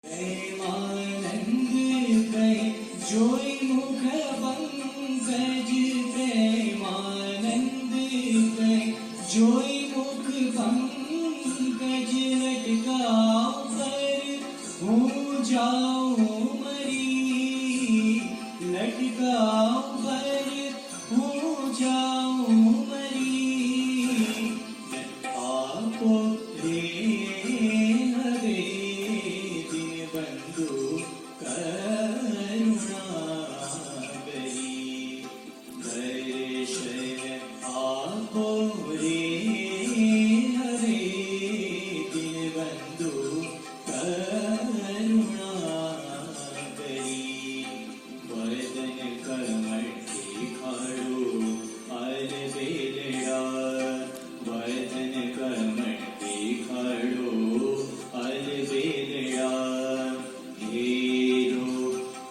પ્રેમાનંદ કઈ જોઈ મુખ પંકજ પ્રેમાનંદ કઈ જોઈ મુખ પંકજ લટકાવ પર હું જાઉં મરી લટકાવ પર હું જાઉં મરી આપો રે હરે બંધુ કરુણાકરી દર્શન આપો રે હરે દીનબંધુ કરુણાકરી વદન કમળ દેખાડો અલ બેલડા વદન કમળ દેખાડો અલ બેલડા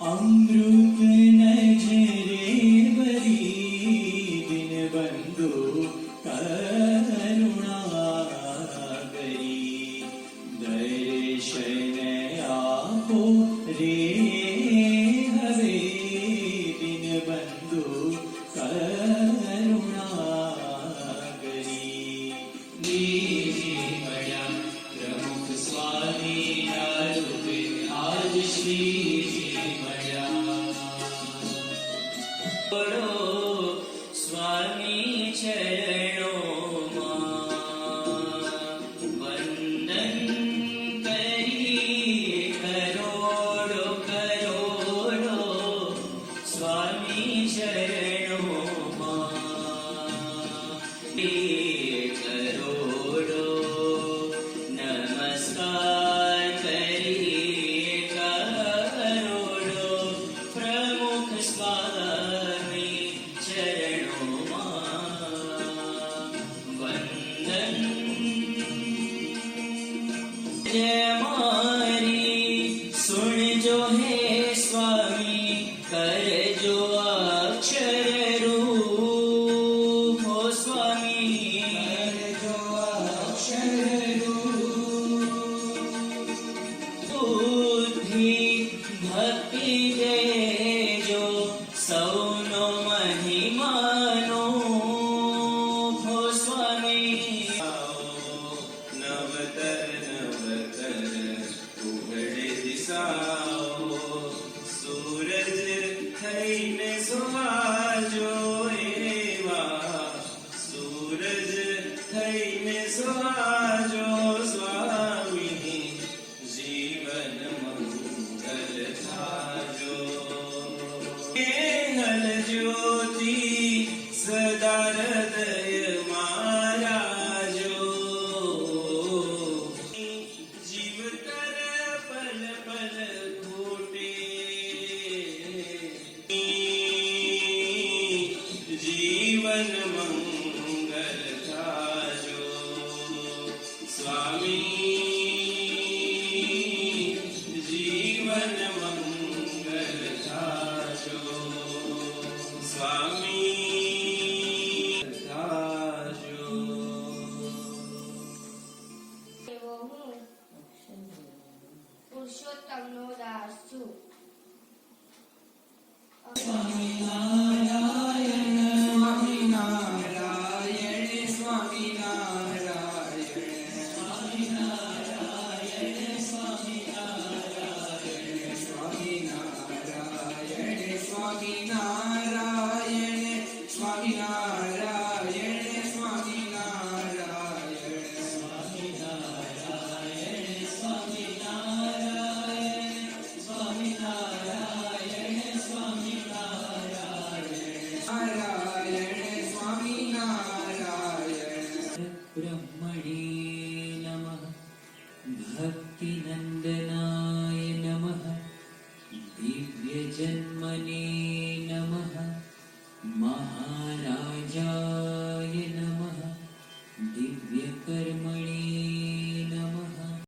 अमृत नजरे बरी दीनबंधु करुणाकरी दर्शन आपो रे हरे दीनबंधु करुणाकरी बड़ा प्रमुख स्वामी रूपे आज श्री स्वामी चरणों वंदन करिए करोड़ो करोड़ो स्वामी चरणों करोड़ो नमस्कार करिए करोड़ो प्रमुख स्वामी मारी सुन जो है स्वामी कर जो अक्षर रूप हो स्वामी कर जो अक्षर रूप बुद्धि भक्ति दे जो सौनो महिमानो हो स्वामी सूरज थईने सुहाजो एवा सूरज थईने सुहाजो स्वामी जीवन मंगल थाजो हल ज्योति सदा हृदय महाराजो जीव कर पल पल जीवन मंगल थाजो स्वामी जीवन मंगल थाजो स्वामी थाजो પુરુષોત્તમનો દાસ છું. સ્વામિનારાયણ સ્વામિનારાયણ સ્વામિનારાયણ સ્વામિનારાયણ સ્વામિનારાયણ સ્વામિનારાયણ સ્વામિનારાયણ સ્વામિનારાયણ ब्रह्मणे नमः भक्तिनन्दनाय नमः दिव्यजन्मने नमः महाराजाय